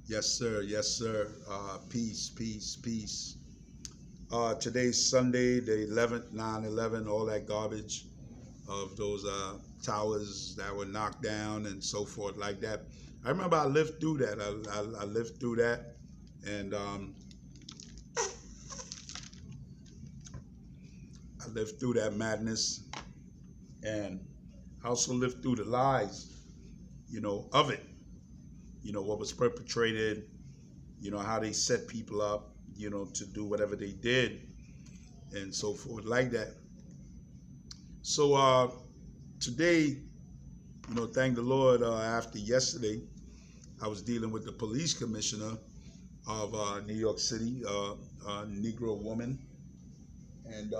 Yes, sir. Yes, sir. Peace, peace, peace. Today's Sunday, the 11th, 9/11, all that garbage of those towers that were knocked down and so forth like that. I remember I lived through that. I lived through that. And I lived through that madness. And I also lived through the lies, of it. What was perpetrated, how they set people up, to do whatever they did and so forth like that. So today, thank the Lord, after yesterday, I was dealing with the police commissioner of New York City, a Negro woman. And,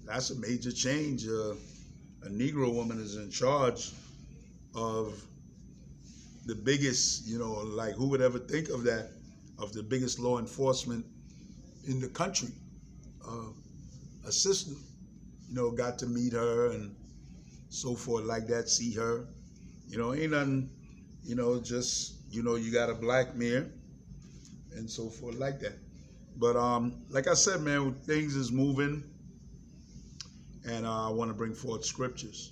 that's a major change. A Negro woman is in charge of the biggest, like who would ever think of that, of the biggest law enforcement in the country. A sister, got to meet her and so forth like that, see her. Ain't nothing, just, you got a black mare and so forth like that. But like I said, man, things is moving, and I want to bring forth scriptures,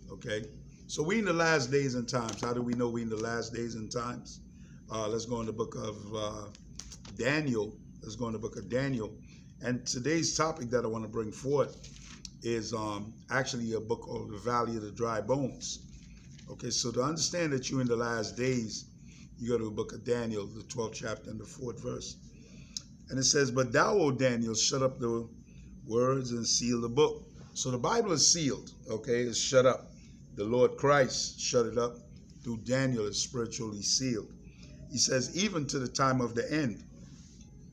okay? So we in the last days and times. How do we know we in the last days and times? Let's go in the book of Daniel. Let's go in the book of Daniel. And today's topic that I want to bring forth is actually a book called The Valley of the Dry Bones. Okay, so to understand that you're in the last days, you go to the book of Daniel, the 12th chapter and the 4th verse. And it says, "But thou, O Daniel, shut up the words and seal the book." So the Bible is sealed, okay? It's shut up. The Lord Christ shut it up through Daniel. It's spiritually sealed. He says, even to the time of the end.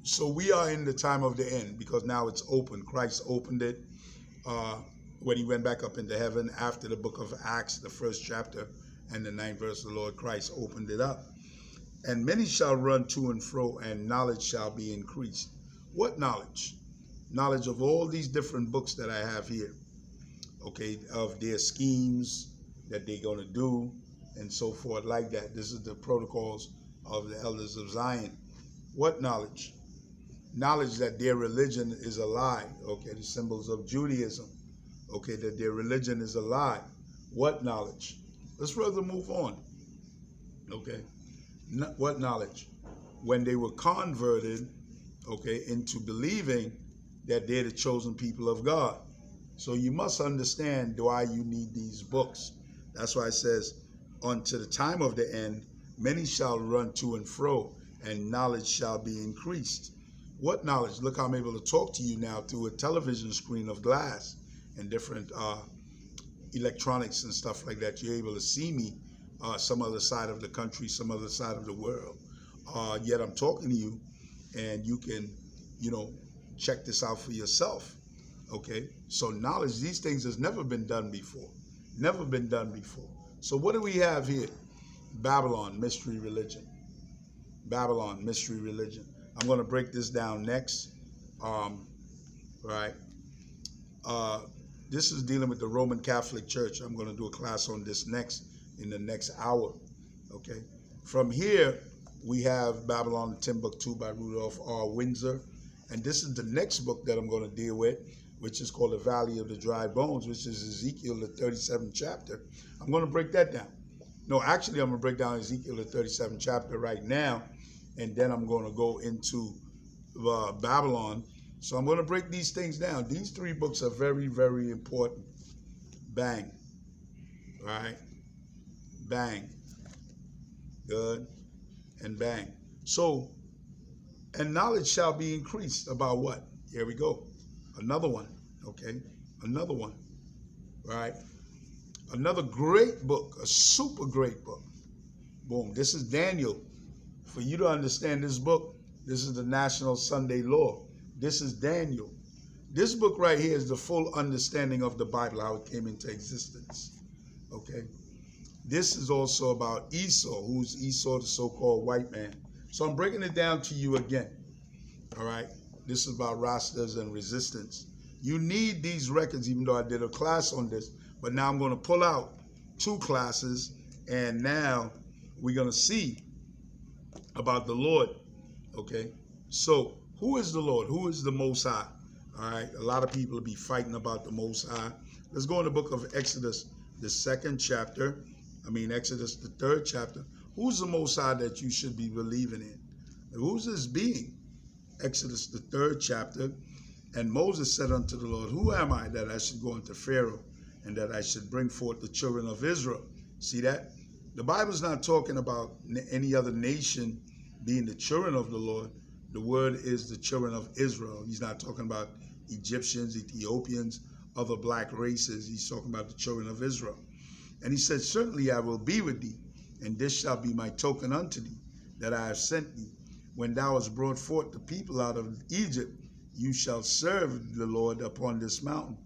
So we are in the time of the end because now it's open. Christ opened it when he went back up into heaven after the book of Acts, the 1st chapter and the 9th verse. The Lord Christ opened it up. "And many shall run to and fro, and knowledge shall be increased." What knowledge? Knowledge of all these different books that I have here, okay, of their schemes that they're going to do and so forth like that. This is the protocols of the elders of Zion. What knowledge? Knowledge that their religion is a lie, okay, the symbols of Judaism, okay, that their religion is a lie. What knowledge? Let's further move on, okay. What knowledge? When they were converted, okay, into believing that they're the chosen people of God. So you must understand why you need these books. That's why it says, unto the time of the end, many shall run to and fro, and knowledge shall be increased. What knowledge? Look, I'm able to talk to you now through a television screen of glass and different electronics and stuff like that. You're able to see me some other side of the country, some other side of the world. Yet I'm talking to you, and you can, check this out for yourself. Okay, so knowledge, these things has never been done before. Never been done before. So what do we have here? Babylon, mystery religion. Babylon, mystery religion. I'm going to break this down next. Right. This is dealing with the Roman Catholic Church. I'm going to do a class on this next, in the next hour. Okay. From here, we have Babylon Timbuktu by Rudolph R. Windsor. And this is the next book that I'm going to deal with, which is called The Valley of the Dry Bones, which is Ezekiel, the 37th chapter. I'm going to break that down. No, actually, I'm going to break down Ezekiel, the 37th chapter right now, and then I'm going to go into Babylon. So I'm going to break these things down. These three books are very, very important. Bang. Right? Bang. Good. And bang. So, and knowledge shall be increased about what? Here we go. Another one, okay? Another one, right? Another great book, a super great book. Boom, this is Daniel. For you to understand this book, this is the National Sunday Law. This is Daniel. This book right here is the full understanding of the Bible, how it came into existence, okay? This is also about Esau. Who's Esau, the so-called white man? So I'm breaking it down to you again, all right? This is about Rastas and resistance. You need these records, even though I did a class on this, but now I'm going to pull out 2 classes, and now we're going to see about the Lord. Okay, so who is the Lord? Who is the Most High? All right, a lot of people will be fighting about the Most High. Let's go in the book of Exodus, the 2nd chapter. Exodus, the 3rd chapter. Who's the Most High that you should be believing in? Who's this being? Exodus, the 3rd chapter. And Moses said unto the Lord, who am I that I should go unto Pharaoh and that I should bring forth the children of Israel? See that? The Bible's not talking about any other nation being the children of the Lord. The word is the children of Israel. He's not talking about Egyptians, Ethiopians, other black races. He's talking about the children of Israel. And he said, certainly I will be with thee, and this shall be my token unto thee, that I have sent thee. When thou hast brought forth the people out of Egypt, you shall serve the Lord upon this mountain.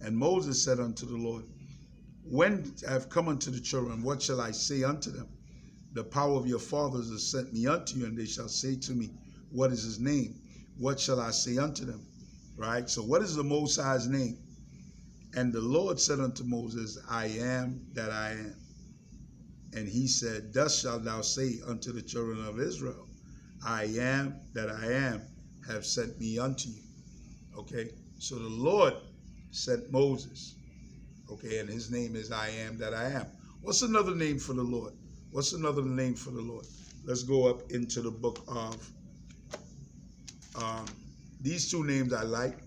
And Moses said unto the Lord, when I have come unto the children, what shall I say unto them? The power of your fathers has sent me unto you, and they shall say to me, what is his name? What shall I say unto them? Right? So what is the Most High's name? And the Lord said unto Moses, I am that I am. And he said, thus shalt thou say unto the children of Israel, I am that I am, have sent me unto you. Okay? So the Lord sent Moses. Okay, and his name is I am that I am. What's another name for the Lord? What's another name for the Lord? Let's go up into the book of, these two names I like.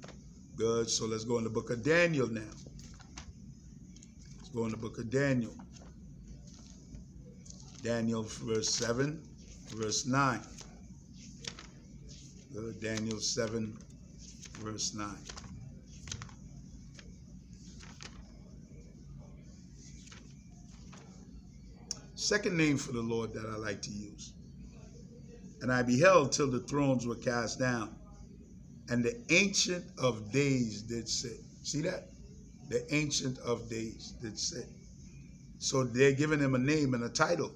Good, so let's go in the book of Daniel now. Let's go in the book of Daniel. Daniel verse 7, verse 9. Good, Daniel 7, verse 9. Second name for the Lord that I like to use. And I beheld till the thrones were cast down, and the Ancient of Days did sit. See that? The Ancient of Days did sit. So they're giving him a name and a title.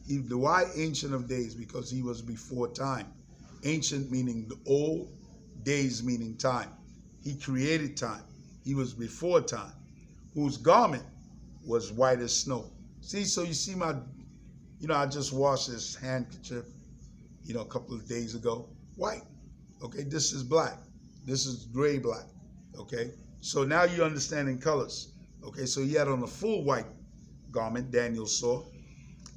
Why Ancient of Days? Because he was before time. Ancient meaning the old, days meaning time. He created time. He was before time. Whose garment was white as snow. See, so you see my, I just washed this handkerchief, a couple of days ago. White. Okay, this is black. This is gray black. Okay, so now you're understanding colors. Okay, so he had on a full white garment, Daniel saw,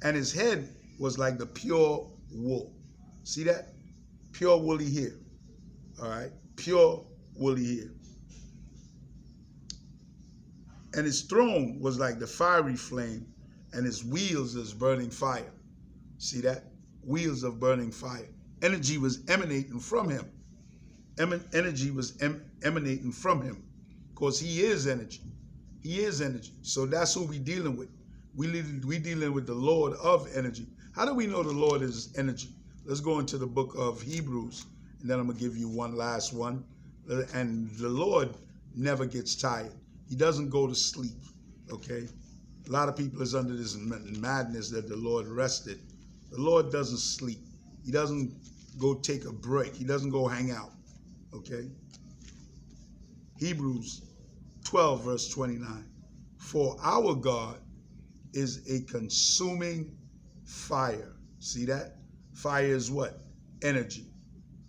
and his head was like the pure wool. See that? Pure woolly hair. All right, pure woolly hair. And his throne was like the fiery flame, and his wheels is burning fire. See that? Wheels of burning fire. Energy was emanating from him. Energy was emanating from him, because he is energy. He is energy. So that's who we dealing with. We dealing with the Lord of energy. How do we know the Lord is energy? Let's go into the book of Hebrews, and then I'm going to give you one last one. And the Lord never gets tired. He doesn't go to sleep, okay? A lot of people is under this madness that the Lord rested. The Lord doesn't sleep. He doesn't go take a break. He doesn't go hang out, okay? Hebrews 12, verse 29. For our God is a consuming fire. See that? Fire is what? Energy.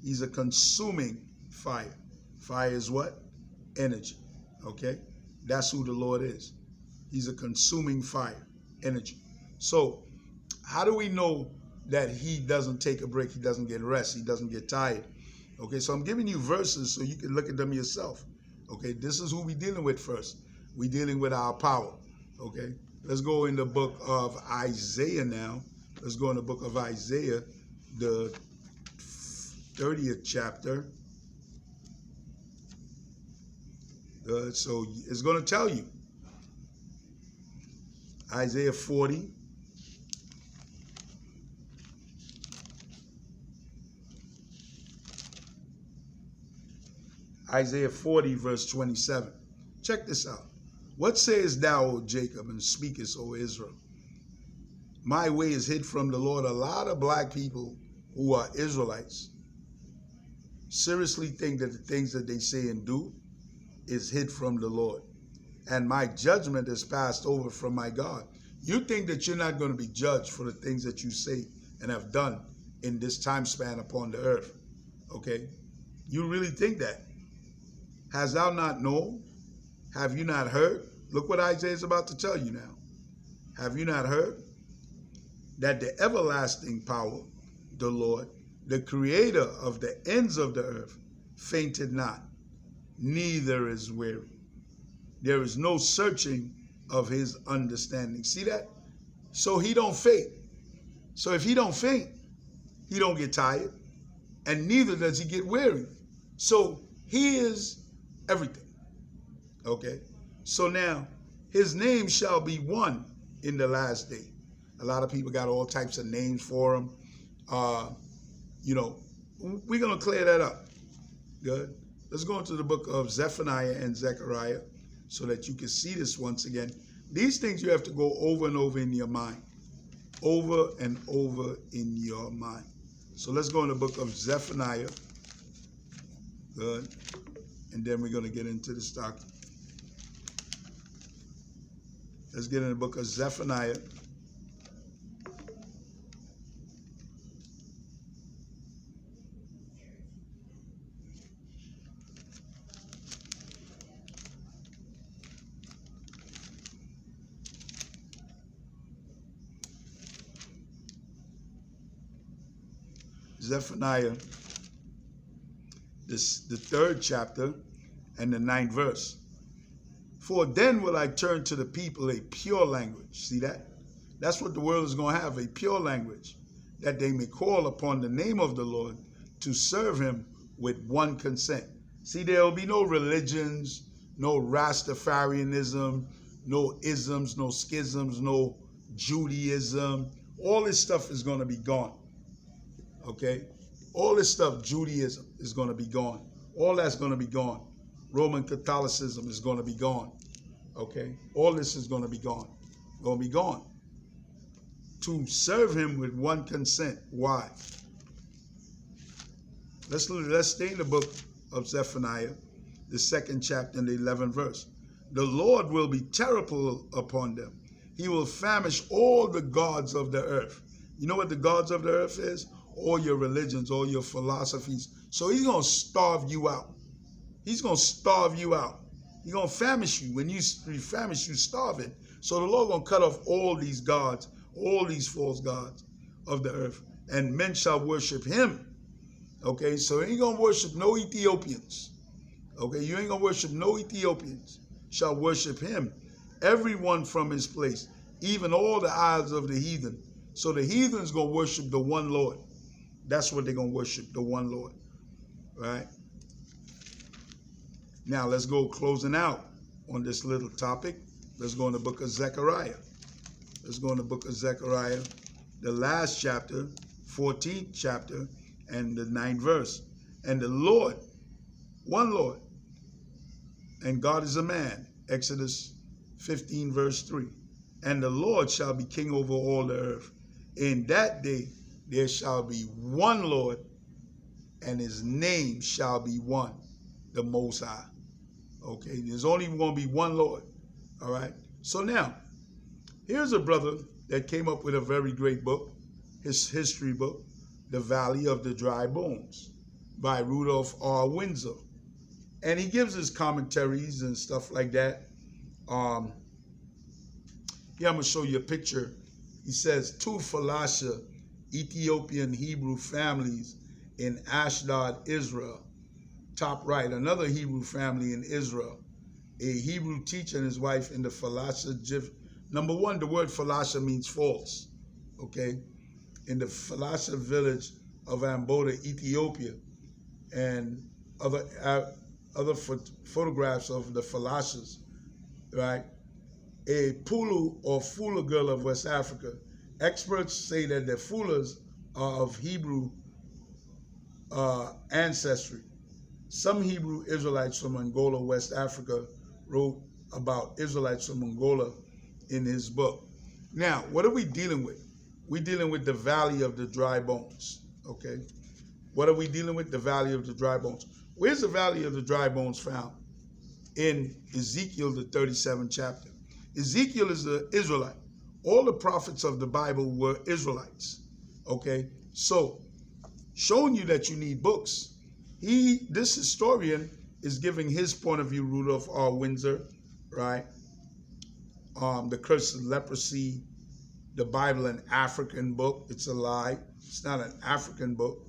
He's a consuming fire. Fire is what? Energy, okay? That's who the Lord is. He's a consuming fire, energy. So how do we know that he doesn't take a break, he doesn't get rest, he doesn't get tired? Okay, so I'm giving you verses so you can look at them yourself. Okay, this is who we're dealing with first. We're dealing with our power. Okay, let's go in the book of Isaiah now. Let's go in the book of Isaiah, the 30th chapter. So it's going to tell you. Isaiah 40. Isaiah 40, verse 27. Check this out. What sayest thou, O Jacob, and speakest, O Israel? My way is hid from the Lord. A lot of black people who are Israelites seriously think that the things that they say and do is hid from the Lord. And my judgment is passed over from my God. You think that you're not going to be judged for the things that you say and have done in this time span upon the earth. Okay? You really think that? Has thou not known? Have you not heard? Look what Isaiah is about to tell you now. Have you not heard that the everlasting power, the Lord, the creator of the ends of the earth, fainted not, neither is weary. There is no searching of his understanding. See that? So he don't faint. So if he don't faint, he don't get tired, and neither does he get weary. So he is everything. Okay? So now, his name shall be one in the last day. A lot of people got all types of names for him. You know, we're going to clear that up. Good. Let's go into the book of Zephaniah and Zechariah so that you can see this once again. These things you have to go over and over in your mind. Over and over in your mind. So let's go in the book of Zephaniah. Good. And then we're going to get into this doctrine. Let's get in the book of Zephaniah. Zephaniah, the 3rd chapter and the 9th verse. For then will I turn to the people a pure language. See that? That's what the world is going to have, a pure language, that they may call upon the name of the Lord to serve him with one consent. See, there will be no religions, no Rastafarianism, no isms, no schisms, no Judaism. All this stuff is going to be gone. Okay? All this stuff, Judaism, is going to be gone. All that's going to be gone. Roman Catholicism is going to be gone. Okay? All this is going to be gone. Going to be gone. To serve him with one consent. Why? Let's stay in the book of Zephaniah, the 2nd chapter and the 11th verse. The Lord will be terrible upon them. He will famish all the gods of the earth. You know what the gods of the earth is? All your religions, all your philosophies. So he's going to starve you out. He's going to starve you out. He's going to famish you. When you famish, you starving. So the Lord going to cut off all these gods, all these false gods of the earth, and men shall worship him. Okay, so you ain't going to worship no Ethiopians. Okay, you ain't going to worship no Ethiopians. Shall worship him, everyone from his place, even all the isles of the heathen. So the heathen's going to worship the one Lord. That's what they're going to worship, the one Lord. Right? Now, let's go closing out on this little topic. Let's go in the book of Zechariah. Let's go in the book of Zechariah, the last chapter, 14th chapter, and the 9th verse. And the Lord, one Lord, and God is a man. Exodus 15, verse 3. And the Lord shall be king over all the earth. In that day there shall be one Lord, and his name shall be one, the Most High. Okay, there's only going to be one Lord. All right. So now, here's a brother that came up with a very great book, his history book, The Valley of the Dry Bones, by Rudolph R. Windsor. And he gives his commentaries and stuff like that. Here I'm going to show you a picture. He says, 2 Falasha Ethiopian Hebrew families in Ashdod, Israel. Top right, another Hebrew family in Israel. A Hebrew teacher and his wife in the Falasha. Number one, the word Falasha means false. Okay? In the Falasha village of Amboda, Ethiopia. And other photographs of the Falashas, right? A Pulu or Fula girl of West Africa. Experts say that the Fulas are of Hebrew ancestry. Some Hebrew Israelites from Angola, West Africa, wrote about Israelites from Angola in his book. Now, what are we dealing with? We're dealing with the Valley of the Dry Bones, okay? What are we dealing with? The Valley of the Dry Bones. Where's the Valley of the Dry Bones found? In Ezekiel, the 37th chapter. Ezekiel is the Israelite All the prophets of the Bible were Israelites. Okay, so showing you that you need books. This historian is giving his point of view, Rudolph R. Windsor, right? The Curse of Leprosy, the Bible, an African book. It's a lie. It's not an African book.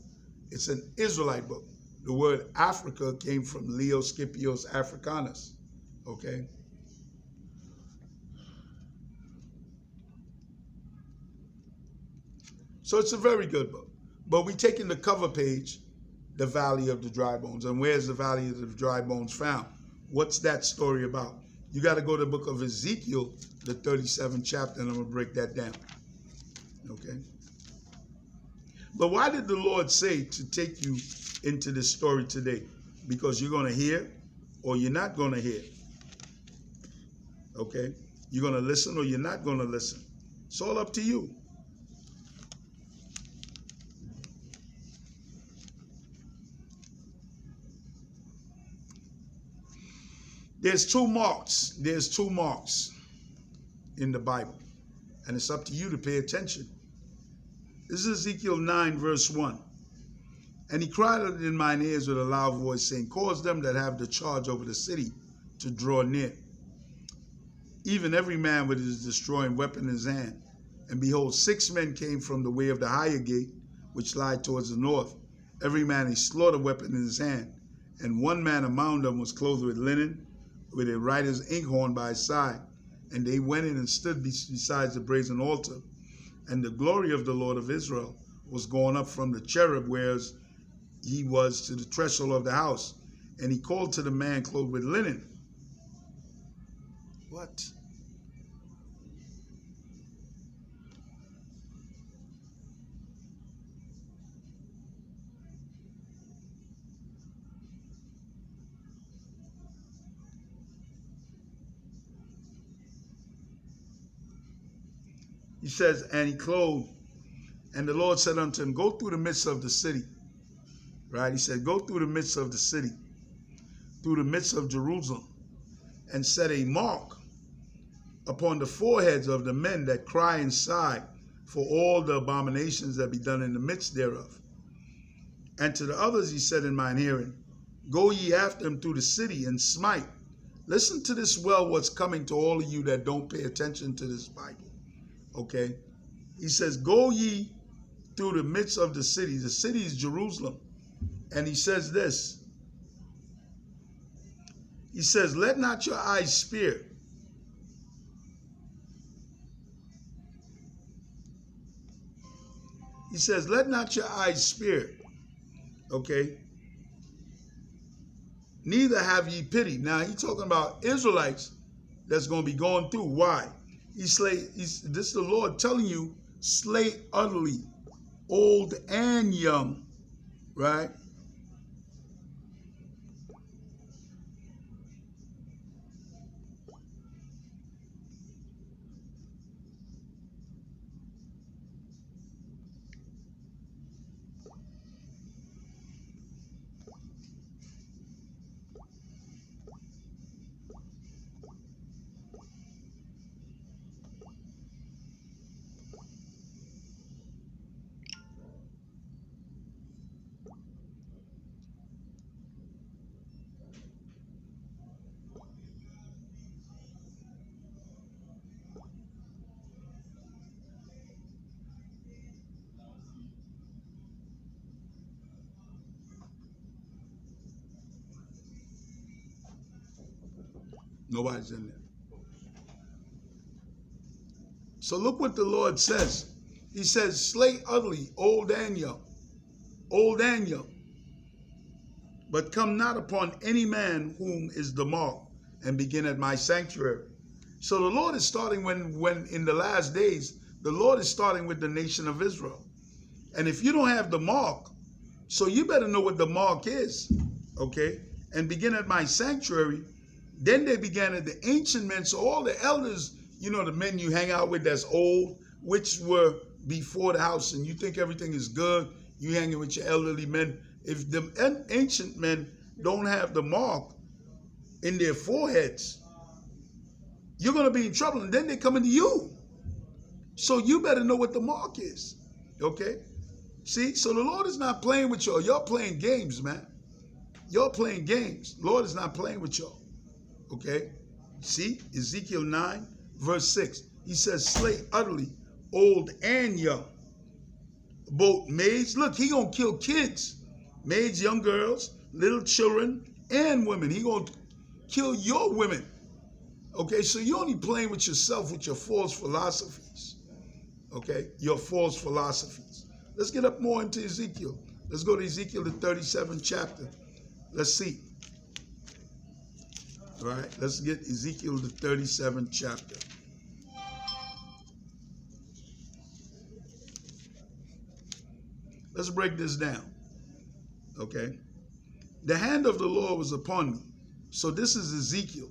It's an Israelite book. The word Africa came from Leo Scipios Africanus. Okay. So it's a very good book. But we take in the cover page, the Valley of the Dry Bones. And where's the Valley of the Dry Bones found? What's that story about? You got to go to the book of Ezekiel, the 37th chapter, and I'm going to break that down. Okay? But why did the Lord say to take you into this story today? Because you're going to hear or you're not going to hear. Okay? You're going to listen or you're not going to listen. It's all up to you. There's two marks. There's two marks in the Bible. And it's up to you to pay attention. This is Ezekiel 9, verse 1. And he cried out in mine ears with a loud voice, saying, cause them that have the charge over the city to draw near, even every man with his destroying weapon in his hand. And behold, 6 men came from the way of the higher gate, which lied towards the north, every man a slaughter weapon in his hand. And 1 man among them was clothed with linen, with a writer's inkhorn by his side. And they went in and stood beside the brazen altar. And the glory of the Lord of Israel was going up from the cherub, whereas he was to the threshold of the house. And he called to the man clothed with linen. What? He says, and he clothed, and the Lord said unto him, go through the midst of the city. Right? He said, go through the midst of the city, through the midst of Jerusalem, and set a mark upon the foreheads of the men that cry and sigh for all the abominations that be done in the midst thereof. And to the others he said in mine hearing, go ye after him through the city and smite. Listen to this well, what's coming to all of you that don't pay attention to this Bible. Okay? He says, go ye through the midst of the city. The city is Jerusalem. And he says this. He says, let not your eyes spear. He says, let not your eyes spear. Okay? Neither have ye pity. Now, he's talking about Israelites that's going to be going through. Why? This is the Lord telling you, slay utterly, old and young, right? Nobody's in there. So look what the Lord says. He says, slay utterly, old and young. Old and young. But come not upon any man whom is the mark, and begin at my sanctuary. So the Lord is starting when in the last days, the Lord is starting with the nation of Israel. And if you don't have the mark, so you better know what the mark is, okay? And begin at my sanctuary. Then they began at the ancient men, so all the elders, you know, the men you hang out with that's old, which were before the house, and you think everything is good, you hanging with your elderly men. If the ancient men don't have the mark in their foreheads, you're going to be in trouble, and then they come into you. So you better know what the mark is. Okay? See, so the Lord is not playing with y'all. Y'all playing games, man. Y'all playing games. The Lord is not playing with y'all. Okay? See, Ezekiel 9, verse 6. He says, slay utterly, old and young. Both maids. Look, he gonna kill kids. Maids, young girls, little children, and women. He gonna kill your women. Okay, so you're only playing with yourself with your false philosophies. Okay, your false philosophies. Let's get up more into Ezekiel. Let's go to Ezekiel, the 37th chapter. Let's see. All right, let's get Ezekiel, the 37th chapter. Let's break this down. Okay. The hand of the Lord was upon me. So this is Ezekiel.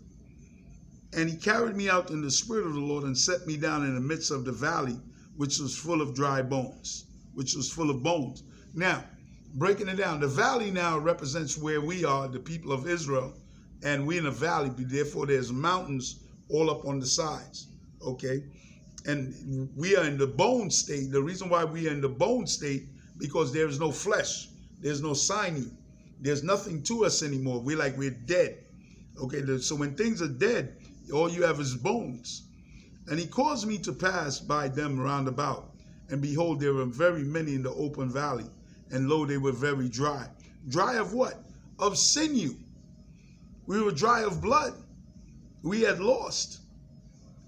And he carried me out in the spirit of the Lord and set me down in the midst of the valley, which was full of dry bones, which was full of bones. Now, breaking it down, the valley now represents where we are, the people of Israel, and we're in a valley. Therefore, there's mountains all up on the sides. Okay. And we are in the bone state. The reason why we are in the bone state, because there is no flesh. There's no sinew. There's nothing to us anymore. We're dead. Okay, so when things are dead, all you have is bones. And he caused me to pass by them round about. And behold, there were very many in the open valley. And lo, they were very dry. Dry of what? Of sinew. We were dry of blood. We had lost.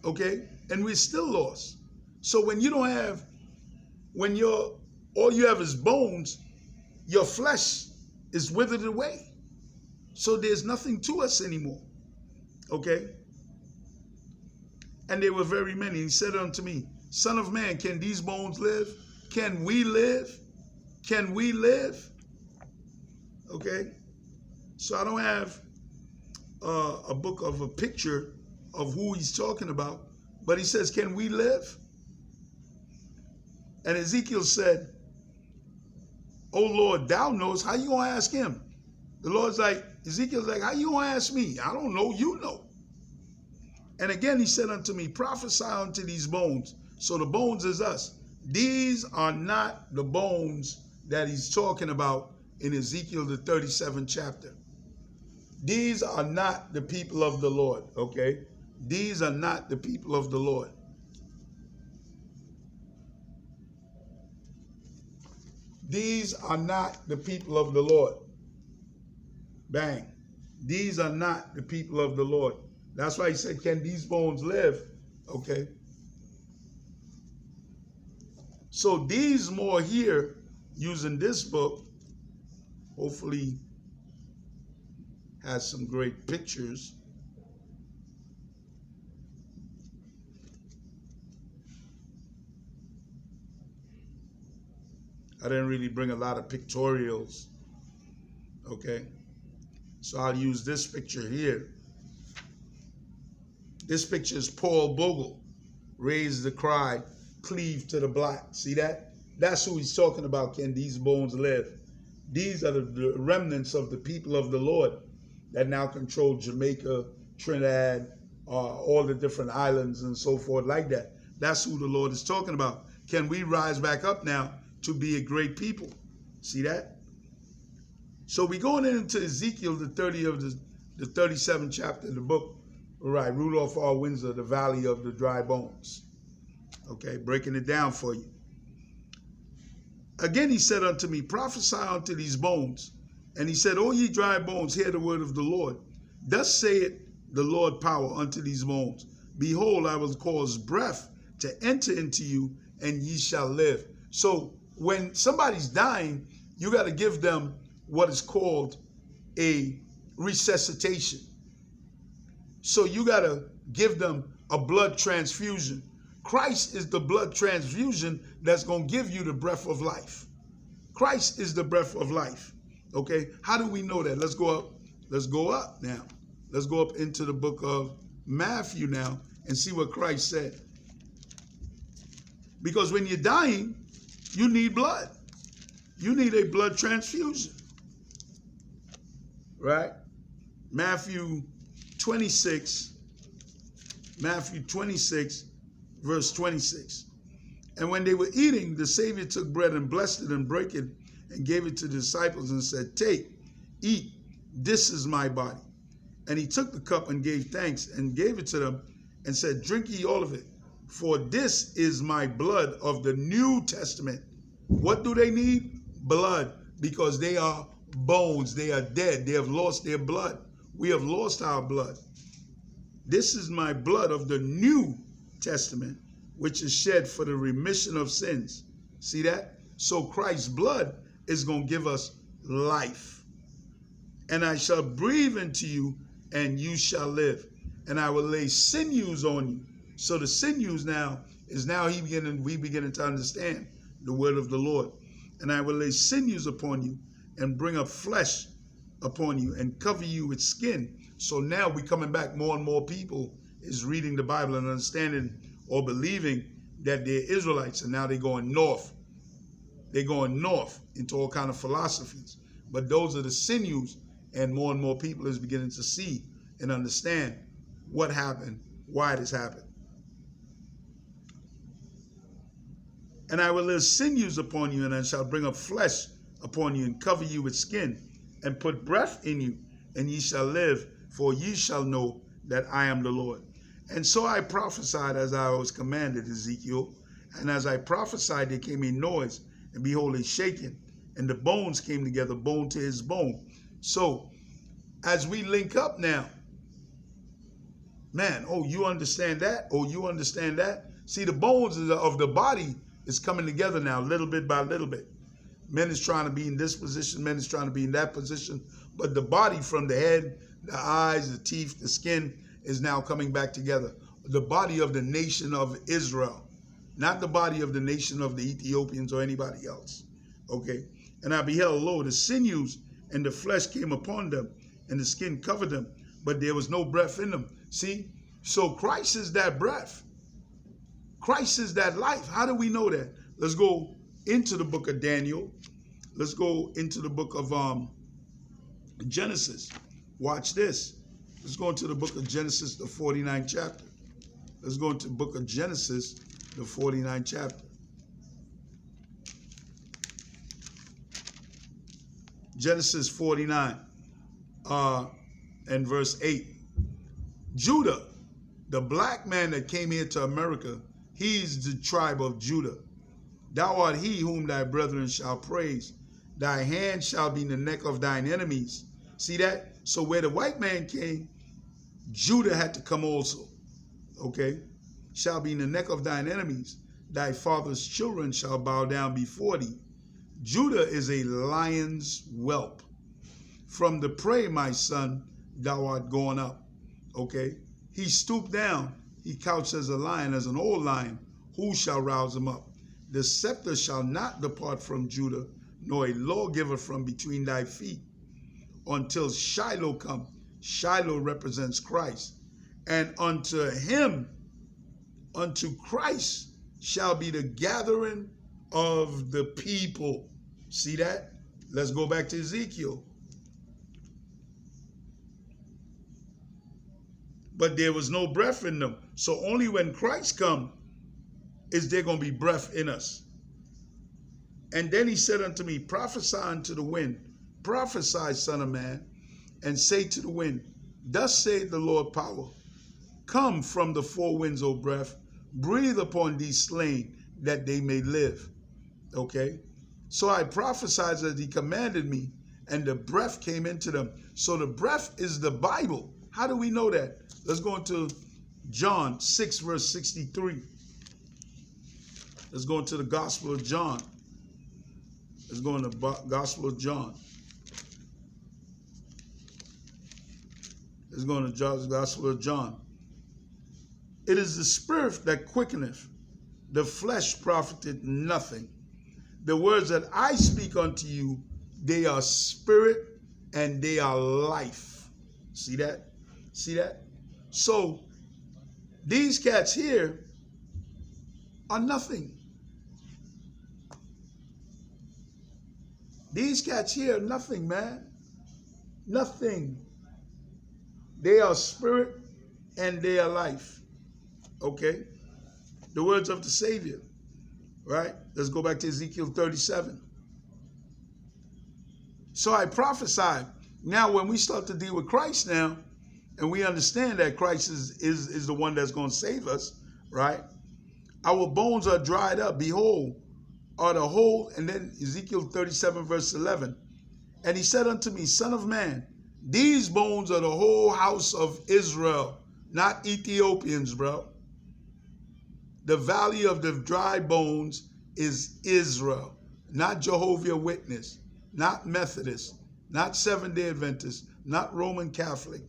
Okay, and we're still lost. So when you don't have, all you have is bones, your flesh is withered away. So there's nothing to us anymore. Okay? And there were very many. He said unto me, Son of man, can these bones live? Can we live? Can we live? Okay? So I don't have a picture of who he's talking about, but he says, can we live? And Ezekiel said, oh Lord, thou knowest. How you gonna ask him? The Lord's like, Ezekiel's like, how you gonna ask me? I don't know, you know. And again he said unto me, prophesy unto these bones. So the bones is us. These are not the bones that he's talking about in Ezekiel, the 37th chapter. These are not the people of the Lord, okay? These are not the people of the Lord. These are not the people of the Lord. Bang. These are not the people of the Lord. That's why he said, can these bones live? Okay. So these more here, using this book, hopefully has some great pictures. I didn't really bring a lot of pictorials, okay? So I'll use this picture here. This picture is Paul Bogle, raise the cry, cleave to the black. See that? That's who he's talking about, can these bones live? These are the remnants of the people of the Lord that now control Jamaica, Trinidad, all the different islands and so forth like that. That's who the Lord is talking about. Can we rise back up now to be a great people? See that? So we're going into Ezekiel, the 37th chapter of the book. All right, Rudolph R. Windsor, the Valley of the Dry Bones. Okay, breaking it down for you. Again he said unto me, prophesy unto these bones. And he said, O ye dry bones, hear the word of the Lord. Thus saith the Lord power unto these bones. Behold, I will cause breath to enter into you, and ye shall live. So when somebody's dying, you got to give them what is called a resuscitation. So you got to give them a blood transfusion. Christ is the blood transfusion that's going to give you the breath of life. Christ is the breath of life. Okay, how do we know that? Let's go up. Let's go up now. Let's go up into the book of Matthew now and see what Christ said. Because when you're dying, you need blood. You need a blood transfusion. Right? Matthew 26, verse 26. And when they were eating, the Savior took bread and blessed it and brake it and gave it to the disciples and said, "Take, eat, this is my body." And he took the cup and gave thanks and gave it to them and said, "Drink ye all of it, for this is my blood of the New Testament." What do they need? Blood, because they are bones. They are dead. They have lost their blood. We have lost our blood. "This is my blood of the New Testament, which is shed for the remission of sins." See that? So Christ's blood is going to give us life. "And I shall breathe into you, and you shall live. And I will lay sinews on you." So the sinews now is we beginning to understand the word of the Lord. "And I will lay sinews upon you, and bring up flesh upon you, and cover you with skin." So now we're coming back. More and more people is reading the Bible and understanding or believing that they're Israelites, and now they're going north. They're going north into all kind of philosophies. But those are the sinews, and more people is beginning to see and understand what happened, why it has happened. "And I will lay sinews upon you, and I shall bring up flesh upon you, and cover you with skin, and put breath in you, and ye shall live, for ye shall know that I am the Lord." And so I prophesied as I was commanded, Ezekiel. "And as I prophesied, there came a noise, and behold, a shaking, and the bones came together, bone to his bone." So as we link up now, man, oh, you understand that? Oh, you understand that? See, the bones of the body is coming together now, little bit by little bit. Men is trying to be in this position, men is trying to be in that position, but the body, from the head, the eyes, the teeth, the skin, is now coming back together. The body of the nation of Israel, not the body of the nation of the Ethiopians or anybody else. Okay. "And I beheld, lo, the sinews and the flesh came upon them, and the skin covered them, but there was no breath in them." See, so Christ is that breath. Christ is that life. How do we know that? Let's go into the book of Daniel. Let's go into the book of Genesis. Watch this. Let's go into the book of Genesis, the 49th chapter. Let's go into the book of Genesis, the 49th chapter. Genesis 49 and verse 8. "Judah, the black man that came here to America, he's the tribe of Judah. Thou art he whom thy brethren shall praise. Thy hand shall be in the neck of thine enemies." See that? So where the white man came, Judah had to come also. Okay? "Shall be in the neck of thine enemies. Thy father's children shall bow down before thee." Judah is a lion's whelp. "From the prey, my son, thou art gone up." Okay? "He stooped down. He couched as a lion, as an old lion. Who shall rouse him up? The scepter shall not depart from Judah, nor a lawgiver from between thy feet, until Shiloh come." Shiloh represents Christ. "And unto him, unto Christ, shall be the gathering of the people." See that? Let's go back to Ezekiel. "But there was no breath in them." So only when Christ come is there going to be breath in us. "And then he said unto me, Prophesy unto the wind. Prophesy, son of man, and say to the wind, Thus saith the Lord power, Come from the four winds, O breath, breathe upon these slain, that they may live." Okay? "So I prophesied as he commanded me, and the breath came into them." So the breath is the Bible. How do we know that? Let's go into John 6, verse 63. Let's go into the Gospel of John. Let's go into the Gospel of John. Let's go into the Gospel of John. "It is the spirit that quickeneth, the flesh profiteth nothing. The words that I speak unto you, they are spirit and they are life." See that? See that? So these cats here are nothing. These cats here are nothing, man. Nothing. They are spirit and they are life. Okay? The words of the Savior. right? Let's go back to Ezekiel 37. So I prophesied. Now, when we start to deal with Christ now, and we understand that Christ is the one that's going to save us, right? Our bones are dried up. Behold, are the whole, and then Ezekiel 37, verse 11. And he said unto me, Son of man, these bones are the whole house of Israel, not Ethiopians, bro. The valley of the dry bones is Israel, not Jehovah's Witness, not Methodist, not Seventh-day Adventist, not Roman Catholic.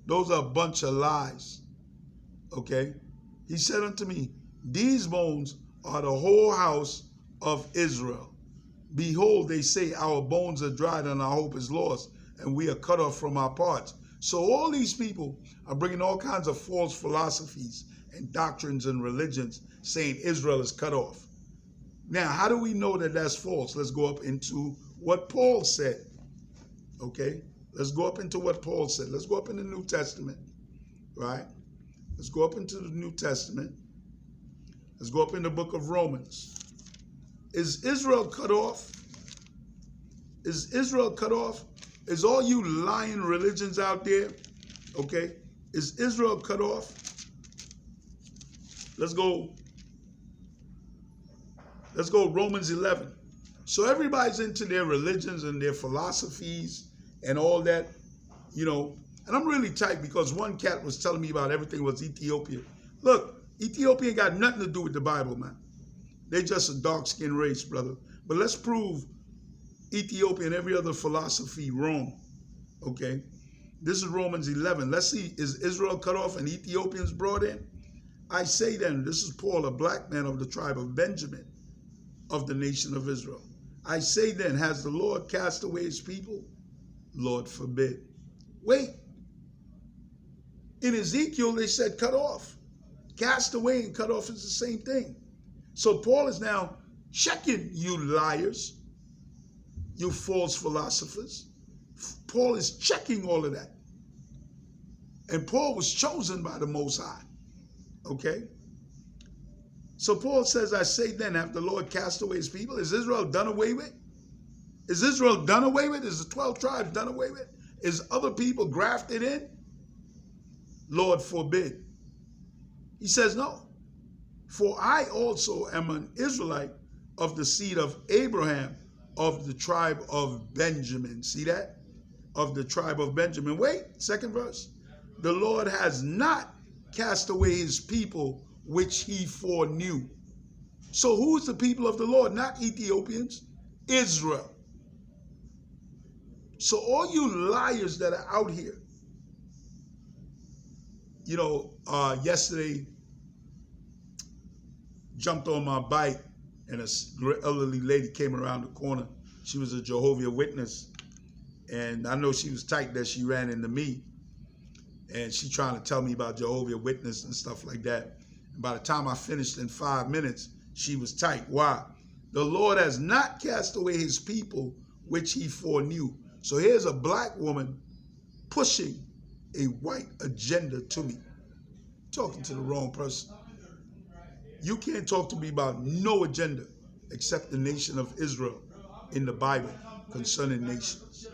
Those are a bunch of lies, okay? He said unto me, these bones are the whole house of Israel. Behold, they say, our bones are dried and our hope is lost, and we are cut off from our parts. So all these people are bringing all kinds of false philosophies and doctrines and religions saying Israel is cut off. Now, how do we know that that's false? Let's go up into what Paul said, okay? Let's go up into what Paul said. Let's go up in the New Testament, right? Let's go up into the New Testament. Let's go up in the book of Romans. Is Israel cut off? Is Israel cut off? Is all you lying religions out there, okay? Is Israel cut off? Let's go Romans 11. So everybody's into their religions and their philosophies and all that, you know. And I'm really tight because one cat was telling me about everything was Ethiopia. Look, Ethiopia ain't got nothing to do with the Bible, man. They just a dark-skinned race, brother. But let's prove Ethiopia and every other philosophy wrong, okay? This is Romans 11. Let's see, is Israel cut off and Ethiopians brought in? I say then, this is Paul, a black man of the tribe of Benjamin, of the nation of Israel. I say then, has the Lord cast away his people? Lord forbid. Wait. In Ezekiel, they said cut off. Cast away and cut off is the same thing. So Paul is now checking you liars, you false philosophers. Paul is checking all of that. And Paul was chosen by the Most High. Okay? So Paul says, I say then, have the Lord cast away his people? Is Israel done away with? Is Israel done away with? Is the 12 tribes done away with? Is other people grafted in? Lord forbid. He says, no. For I also am an Israelite of the seed of Abraham, of the tribe of Benjamin. See that? Of the tribe of Benjamin. Wait, second verse. The Lord has not cast away his people, which he foreknew. So who is the people of the Lord? Not Ethiopians, Israel. So all you liars that are out here, you know, yesterday jumped on my bike and an elderly lady came around the corner. She was a Jehovah's Witness. And I know she was tight that she ran into me. And she trying to tell me about Jehovah's Witness and stuff like that. And by the time I finished in 5 minutes, she was tight. Why? The Lord has not cast away his people, which he foreknew. So here's a black woman pushing a white agenda to me. Talking to the wrong person. You can't talk to me about no agenda except the nation of Israel in the Bible concerning nations.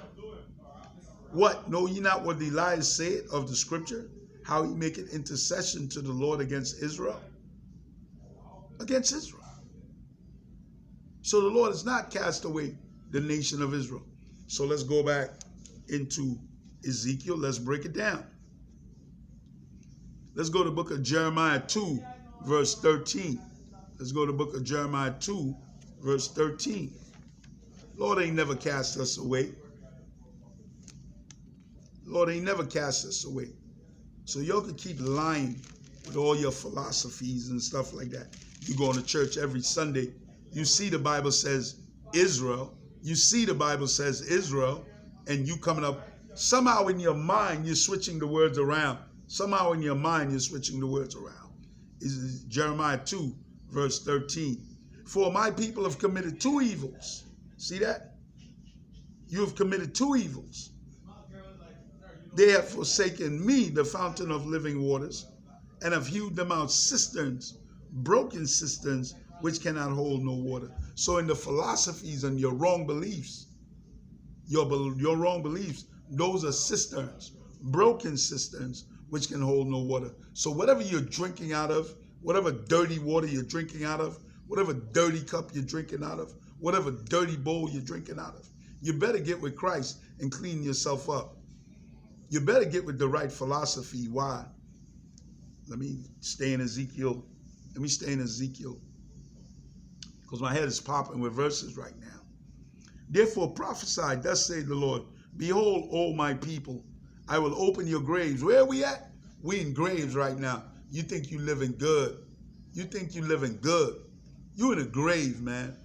What? Know ye not what the Elias said of the scripture? How he make an intercession to the Lord against Israel? Against Israel. So the Lord has not cast away the nation of Israel. So let's go back into Ezekiel. Let's break it down. Let's go to the book of Jeremiah 2, verse 13. Let's go to the book of Jeremiah 2, verse 13. Lord ain't never cast us away. Lord ain't never cast us away. So y'all can keep lying with all your philosophies and stuff like that. You going to church every Sunday. You see the Bible says Israel. You see the Bible says Israel. And you coming up, somehow in your mind, you're switching the words around. Somehow in your mind, you're switching the words around. Is Jeremiah 2, verse 13. For my people have committed two evils. See that? You have committed two evils. They have forsaken me, the fountain of living waters, and have hewed them out cisterns broken cisterns which cannot hold no water. So in the philosophies and your wrong beliefs, your wrong beliefs, those are cisterns, broken cisterns which can hold no water. So whatever you're drinking out of, whatever dirty water you're drinking out of, whatever dirty cup you're drinking out of, whatever dirty bowl you're drinking out of, you better get with Christ and clean yourself up. You better get with the right philosophy. Why? Let me stay in Ezekiel. Because my head is popping with verses right now. Therefore prophesy, thus saith the Lord, behold, O my people, I will open your graves. Where are we at? We in graves right now. You think you living good. You think you living good. You in a grave, man.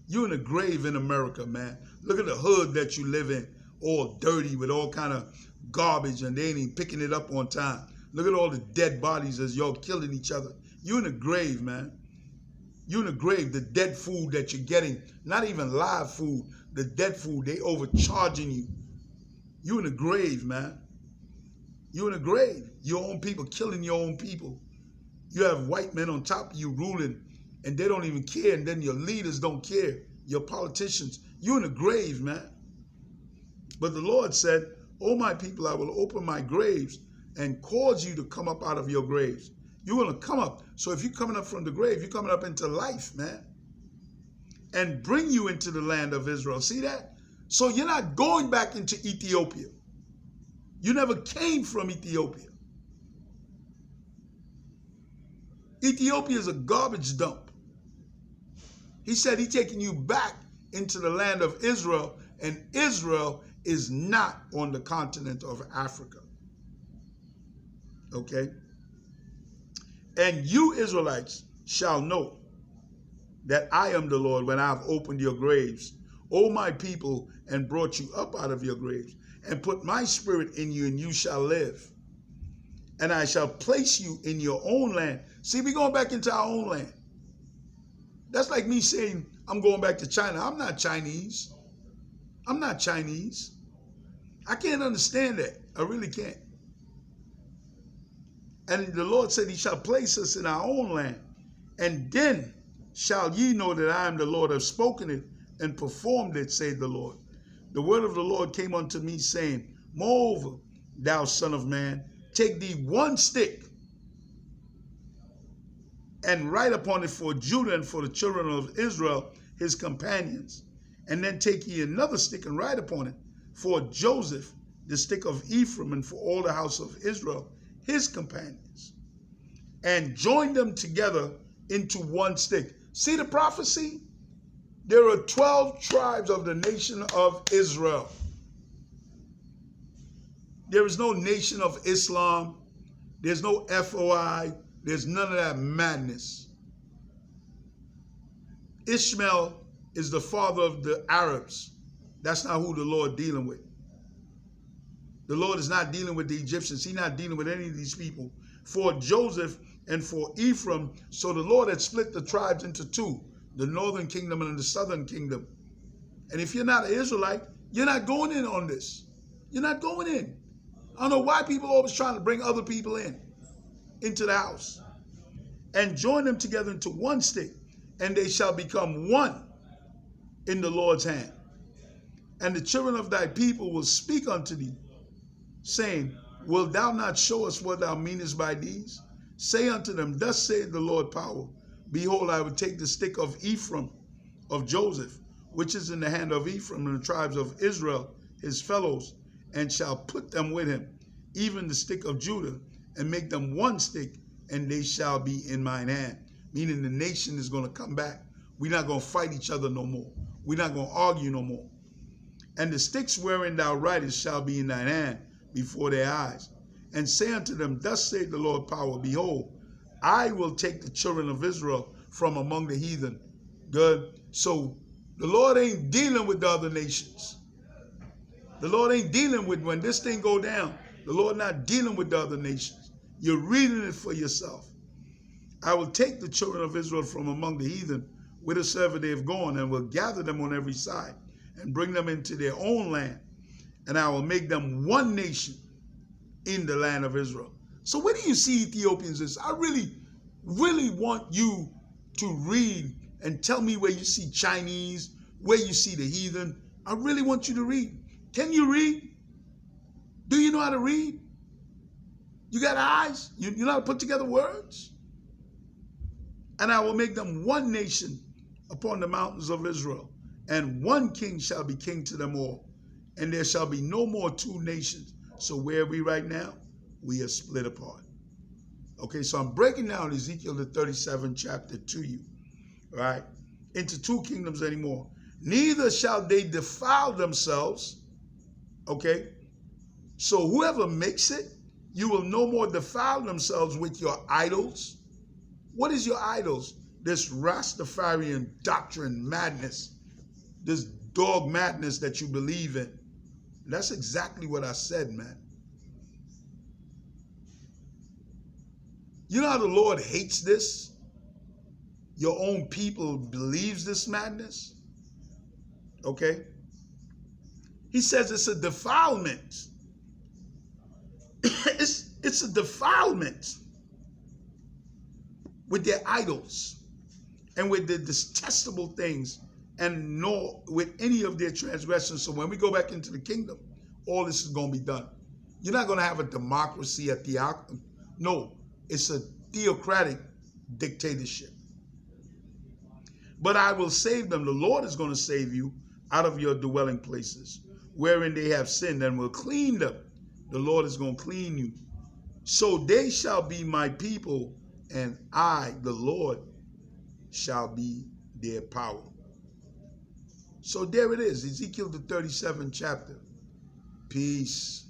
You in a grave in America, man. Look at the hood that you live in, all dirty with all kind of garbage, and they ain't even picking it up on time. Look at all the dead bodies as y'all killing each other. You in a grave, man. You in a grave. The dead food that you're getting, not even live food, the dead food, they overcharging you. You in a grave, man. You in a grave. Your own people killing your own people. You have white men on top of you ruling, and they don't even care, and then your leaders don't care. Your politicians. You in a grave, man. But the Lord said, O my people, I will open my graves and cause you to come up out of your graves. You're going to come up. So if you're coming up from the grave, you're coming up into life, man. And bring you into the land of Israel. See that? So you're not going back into Ethiopia. You never came from Ethiopia. Ethiopia is a garbage dump. He said he's taking you back into the land of Israel, and Israel is not on the continent of Africa. Okay? And you Israelites shall know that I am the Lord when I have opened your graves, O my people, and brought you up out of your graves, and put my spirit in you, and you shall live. And I shall place you in your own land. See, we're going back into our own land. That's like me saying, I'm going back to China. I'm not Chinese. I'm not Chinese. I can't understand that. I really can't. And the Lord said he shall place us in our own land. And then shall ye know that I am the Lord, have spoken it and performed it, saith the Lord. The word of the Lord came unto me, saying, moreover, thou son of man, take thee one stick and write upon it for Judah and for the children of Israel, his companions. And then take ye another stick and write upon it for Joseph, the stick of Ephraim, and for all the house of Israel, his companions. And join them together into one stick. See the prophecy? There are 12 tribes of the nation of Israel. There is no nation of Islam. There's no FOI. There's none of that madness. Ishmael is the father of the Arabs. That's not who the Lord dealing with. The Lord is not dealing with the Egyptians. He's not dealing with any of these people. For Joseph and for Ephraim, so the Lord had split the tribes into two, the northern kingdom and the southern kingdom. And if you're not an Israelite, you're not going in on this. You're not going in. I don't know why people are always trying to bring other people into the house. And join them together into one stick, and they shall become one in the Lord's hand. And the children of thy people will speak unto thee, saying, wilt thou not show us what thou meanest by these? Say unto them, thus saith the Lord power, behold, I will take the stick of Ephraim, of Joseph, which is in the hand of Ephraim and the tribes of Israel, his fellows, and shall put them with him, even the stick of Judah, and make them one stick, and they shall be in mine hand. Meaning the nation is going to come back. We're not going to fight each other no more. We're not going to argue no more. And the sticks wherein thou writest shall be in thine hand before their eyes. And say unto them, thus saith the Lord power, behold, I will take the children of Israel from among the heathen. Good. So the Lord ain't dealing with the other nations. The Lord ain't dealing with, when this thing go down, the Lord not dealing with the other nations. You're reading it for yourself. I will take the children of Israel from among the heathen, whithersoever they have gone, and will gather them on every side, and bring them into their own land. And I will make them one nation in the land of Israel. So where do you see Ethiopians is? really want you to read and tell me where you see Chinese, where you see the heathen. I really want you to read. Can you read? Do you know how to read? You got eyes? You know how to put together words? And I will make them one nation upon the mountains of Israel, and one king shall be king to them all. And there shall be no more two nations. So where are we right now? We are split apart. Okay, so I'm breaking down Ezekiel the 37th chapter to you, right? Into two kingdoms anymore. Neither shall they defile themselves, okay? So whoever makes it, you will no more defile themselves with your idols. What is your idols? This Rastafarian doctrine madness, this dog madness that you believe in. That's exactly what I said, man. You know how the Lord hates this? Your own people believes this madness. Okay? He says it's a defilement. It's a defilement with their idols and with the detestable things, and nor with any of their transgressions. So when we go back into the kingdom, all this is going to be done. You're not going to have a democracy, a theocracy. No, it's a theocratic dictatorship. But I will save them. The Lord is going to save you out of your dwelling places, wherein they have sinned, and will clean them. The Lord is going to clean you. So they shall be my people, and I, the Lord, shall be their power. So there it is, Ezekiel the 37th chapter. Peace.